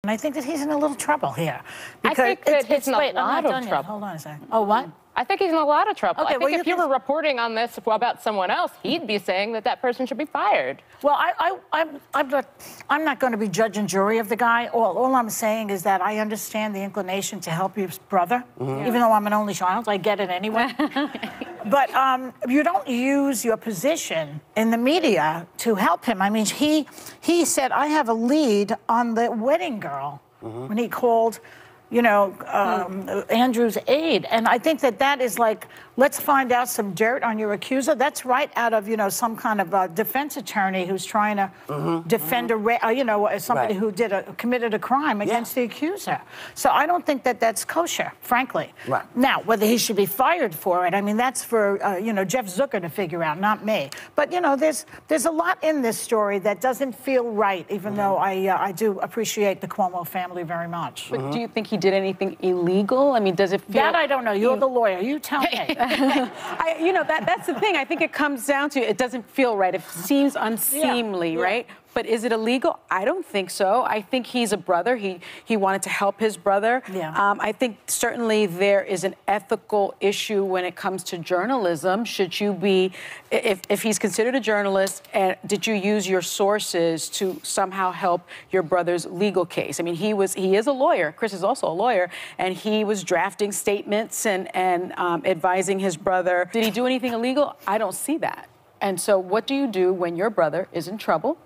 And I think that he's in a little trouble here. I think that he's in a lot of trouble. Hold on a second. Oh, what? I think he's in a lot of trouble. Okay, I think if you were reporting on this about someone else, he'd be saying that that person should be fired. Well, I'm not going to be judge and jury of the guy. All I'm saying is that I understand the inclination to help his brother, even though I'm an only child. I get it anyway. But you don't use your position in the media to help him. I mean, he said, I have a lead on the wedding girl when he called, you know, Andrew's aide. And I think that is like, let's find out some dirt on your accuser. That's right out of, you know, some kind of defense attorney who's trying to defend somebody who committed a crime against the accuser. So I don't think that that's kosher, frankly. Right. Now, whether he should be fired for it, I mean, that's for, Jeff Zucker to figure out, not me. But, you know, there's a lot in this story that doesn't feel right, even though I do appreciate the Cuomo family very much. But do you think he did anything illegal? I mean, does it feel... That I don't know. You're the lawyer. You tell me. That's the thing. I think it comes down to it doesn't feel right. It seems unseemly, right? But is it illegal? I don't think so. I think he's a brother. He wanted to help his brother. Yeah. I think certainly there is an ethical issue when it comes to journalism. Should you be, if he's considered a journalist, and did you use your sources to somehow help your brother's legal case? I mean, he is a lawyer. Chris is also a lawyer, and he was drafting statements and advising his brother. Did he do anything illegal? I don't see that. And so what do you do when your brother is in trouble?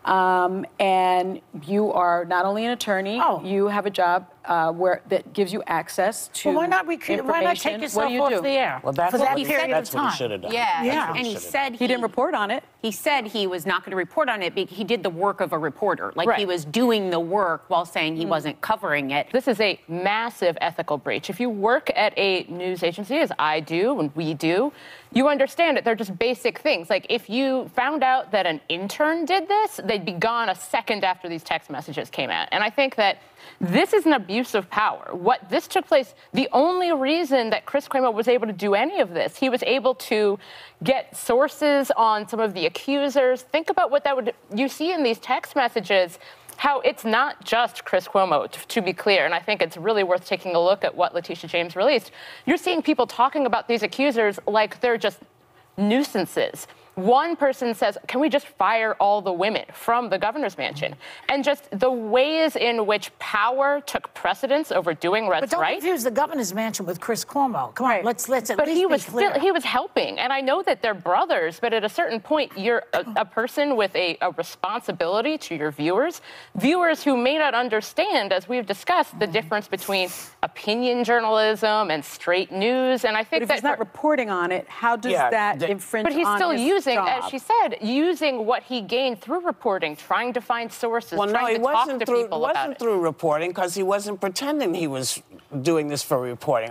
And you are not only an attorney, you have a job that gives you access to information. Why not take yourself off the air? Well, that's what he should have done. Yeah. And he said he didn't report on it. He said he was not going to report on it because he did the work of a reporter. Like he was doing the work while saying he wasn't covering it. This is a massive ethical breach. If you work at a news agency, as I do and we do, you understand that they're just basic things. Like if you found out that an intern did this, they'd be gone a second after these text messages came out. And I think that this is an abuse of power. This took place, the only reason that Chris Cuomo was able to do any of this, he was able to get sources on some of the accusers. Think about what you see in these text messages, how it's not just Chris Cuomo, to be clear, and I think it's really worth taking a look at what Letitia James released. You're seeing people talking about these accusers like they're just nuisances. One person says, can we just fire all the women from the governor's mansion? And just the ways in which power took precedence over doing what's right. But don't confuse the governor's mansion with Chris Cuomo. Come on, let's at but least be clear. He was helping. And I know that they're brothers, but at a certain point, you're a person with a responsibility to your viewers. Viewers who may not understand, as we've discussed, the difference between opinion journalism and straight news. And I think but if he's not reporting on it, how does that infringe on his job? But he's still using, as she said, using what he gained through reporting, trying to find sources, trying to talk to people about it. It wasn't through reporting because he wasn't pretending he was doing this for reporting.